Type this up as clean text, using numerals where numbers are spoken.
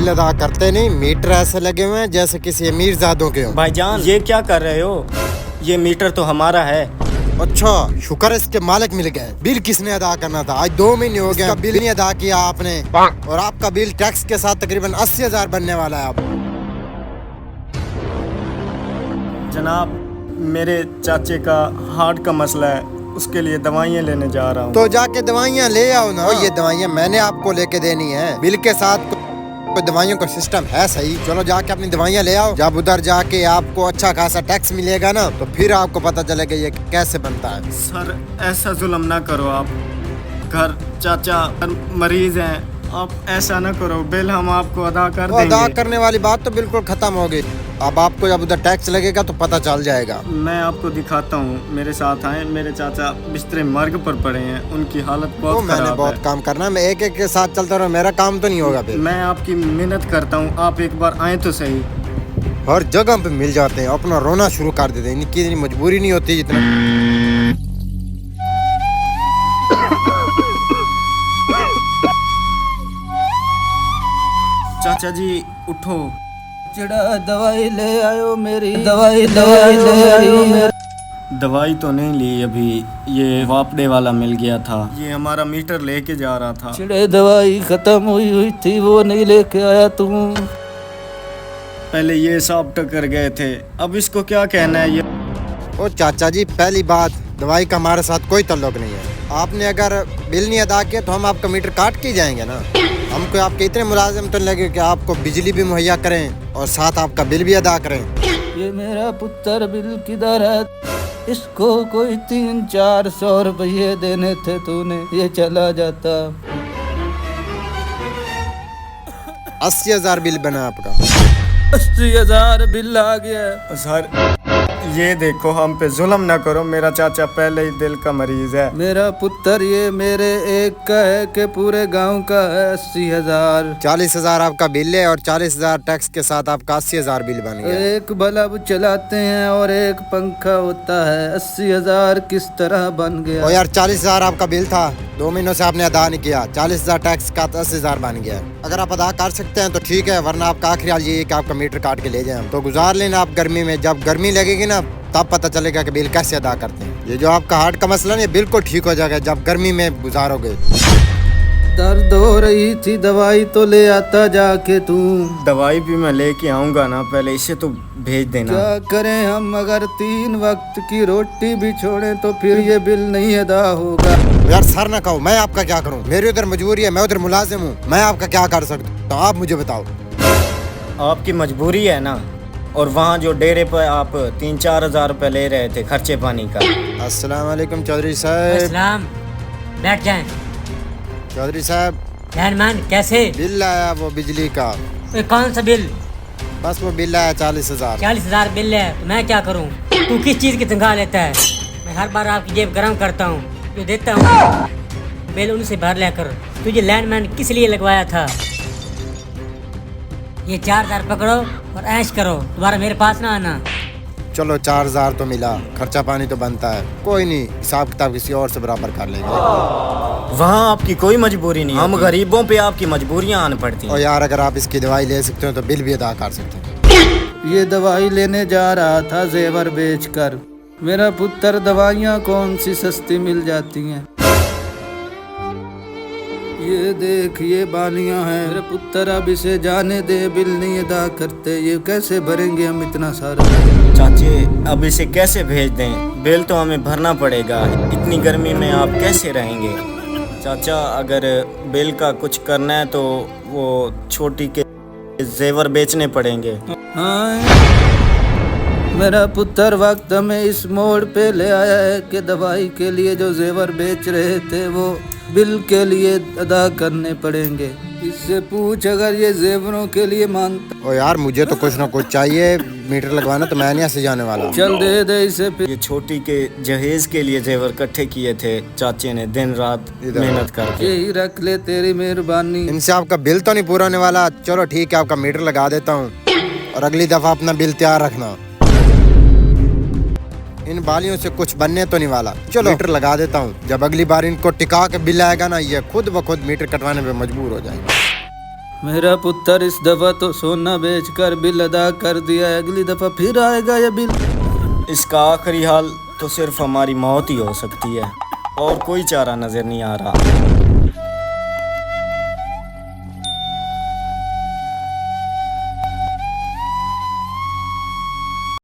Bill अदा करते नहीं, मीटर ऐसे लगे हुए हैं जैसे किसी अमीर ज़ादों के हो। भाईजान ये क्या कर रहे हो? ये मीटर तो हमारा है। अच्छा, शुक्र इसके मालिक मिल गए। बिल किसने अदा करना था? आज 2 महीने हो गए, बिल नहीं अदा किया आपने, और आपका बिल टैक्स के साथ तकरीबन 80,000 बनने वाला है। अब जनाब, मेरे चाचे का हार्ट का मसला है, उसके लिए दवाइयाँ लेने जा रहा हूँ। तो जाके दवाइयाँ ले आओ ना। ये दवाइयाँ मैंने आपको लेके देनी है, बिल के साथ कोई दवाइयों का सिस्टम है सही। चलो जाके अपनी दवाइयाँ ले आओ। जब उधर जाके आपको अच्छा खासा टैक्स मिलेगा ना, तो फिर आपको पता चलेगा ये कैसे बनता है। सर ऐसा जुल्म ना करो आप। घर चाचा मरीज हैं, आप ऐसा ना करो। बिल हम आपको अदा कर देंगे। अदा करने वाली बात तो बिल्कुल खत्म हो गई। अब आपको जब उधर टैक्स लगेगा तो पता चल जाएगा। मैं आपको दिखाता हूँ, मेरे साथ आए। मेरे चाचा बिस्तरे मर्ग पर पड़े हैं, उनकी हालत बहुत मैंने खराब बहुत है। काम करना है, मैं एक एक के साथ चलता रहूँ, मेरा काम तो नहीं होगा फिर। मैं आपकी मिन्नत करता हूँ, आप एक बार आए तो सही। हर जगह पे मिल जाते हैं, अपना रोना शुरू कर देते हैं। इनकी इतनी मजबूरी नहीं होती जितना। चाचा जी उठो। चिड़ा दवाई ले आयो मेरी, दवाई ले आयो मेरी। दवाई तो नहीं ली अभी, ये वापडे वाला मिल गया था। ये हमारा मीटर लेके जा रहा था। चिड़े दवाई खत्म हुई थी, वो नहीं लेके आया तुम। पहले ये साहब टक्कर गए थे, अब इसको क्या कहना है ये। ओ चाचा जी, पहली बात, दवाई का हमारे साथ कोई ताल्लुक नहीं है। आपने अगर बिल नहीं अदा किया तो हम आपका मीटर काट के जाएंगे ना। हमको आपके इतने मुलाजिम तो लगे कि आपको बिजली भी मुहैया करें और साथ आपका बिल भी अदा करें। ये मेरा पुत्र बिल किधर है? इसको कोई 300-400 रुपये देने थे तूने, ये चला जाता। 80,000 बिल बना आपका। 80,000 बिल आ गया। सर ये देखो, हम पे जुल्म ना करो। मेरा चाचा पहले ही दिल का मरीज है। मेरा पुत्र ये मेरे एक का है कि पूरे गांव का है? 80,000। 40,000 आपका बिल है और 40,000 टैक्स के साथ आपका 80,000 बिल बन गया। एक बल्ब चलाते हैं और एक पंखा होता है, 80,000 किस तरह बन गया? और यार 40,000 आपका बिल था, 2 महीनों से आपने अदा नहीं किया। 40,000 टैक्स का 80,000 बन गया। अगर आप अदा कर सकते हैं तो ठीक है, वरना आपका आखिरी हाल ये है कि आपका मीटर काट के ले जाए। तो गुजार लेना आप गर्मी में, जब गर्मी लगेगी ना तब पता चलेगा कि बिल कैसे अदा करते हैं। ये जो आपका हार्ट का मसला है बिल्कुल ठीक हो जाएगा जब गर्मी में गुजारोगे। दर्द हो रही थी, दवाई तो ले आता जाके तू। दवाई भी मैं लेके आऊंगा ना, पहले इसे तो भेज देना। क्या करें हम, अगर 3 वक्त की रोटी भी छोड़े तो फिर ये बिल नहीं अदा होगा। यार सर ना कहो, मैं आपका क्या करूं? मेरी उधर मजबूरी है, मैं उधर मुलाजिम हूं, मैं आपका क्या कर सकता हूं? तो आप मुझे बताओ। आपकी मजबूरी है ना, और वहाँ जो डेरे पर आप 3-4 हजार रुपये ले रहे थे खर्चे पानी का। अस्सलाम वालेकुम चौधरी साहब। अस्सलाम, बैठ जाएं। चौधरी साहब, रहमान कैसे? बिल आया वो बिजली का। ये कौन सा बिल? बस वो बिल आया 40,000। 40,000 बिल है, तो मैं क्या करूं? तू किस चीज़ की तनख्वाह लेता है? मैं हर बार आपकी जेब गर्म करता हूं, जो देता हूं बिल उनसे भर लेकर। तुझे लैंडमैन किस लिए लगवाया था? ये 4,000 पकड़ो और ऐश करो, दोबारा मेरे पास ना आना। चलो 4,000 तो मिला, खर्चा पानी तो बनता है, कोई नहीं, हिसाब किताब किसी और से बराबर कर लेंगे। वहाँ आपकी कोई मजबूरी नहीं, हम गरीबों पे आपकी मजबूरियाँ आन पड़ती हैं। और यार अगर आप इसकी दवाई ले सकते हो तो बिल भी अदा कर सकते हो। ये दवाई लेने जा रहा था जेवर बेचकर। मेरा पुत्र, दवाइयाँ कौन सी सस्ती मिल जाती हैं? ये देख, ये बालियाँ हैं। मेरे पुत्र, अब इसे जाने दे, बिल नहीं अदा करते, ये कैसे भरेंगे हम इतना सारा? चाचे अब इसे कैसे भेज दें? बिल तो हमें भरना पड़ेगा, इतनी गर्मी में आप कैसे रहेंगे? चाचा अगर बिल का कुछ करना है तो वो छोटी के जेवर बेचने पड़ेंगे। हाँ, मेरा पुत्र वक्त हमें इस मोड़ पे ले आया है कि दवाई के लिए जो जेवर बेच रहे थे वो बिल के लिए अदा करने पड़ेंगे। इससे पूछ, अगर ये जेवरों के लिए मानता। ओ यार मुझे तो कुछ ना कुछ चाहिए, मीटर लगवाना तो मैं नहीं ऐसे जाने वाला। चल दे दे इसे फिर। ये छोटी के जहेज के लिए जेवर इकट्ठे किए थे चाचे ने, दिन रात मेहनत करके। यही रख ले, तेरी मेहरबानी। इनसे आपका बिल तो नहीं पूरा होने वाला। चलो ठीक है, आपका मीटर लगा देता हूँ और अगली दफा अपना बिल तैयार रखना। इन बालियों से कुछ बनने तो नहीं वाला। चलो मीटर लगा देता हूँ, जब अगली बार इनको टिका के बिल आएगा ना, ये खुद ब खुद मीटर कटवाने पे मजबूर हो जाएंगे। मेरा पुत्र इस दफा तो सोना बेचकर बिल अदा कर दिया है, अगली दफा फिर आएगा ये बिल। इसका आखिरी हाल तो सिर्फ हमारी मौत ही हो सकती है और कोई चारा नज़र नहीं आ रहा।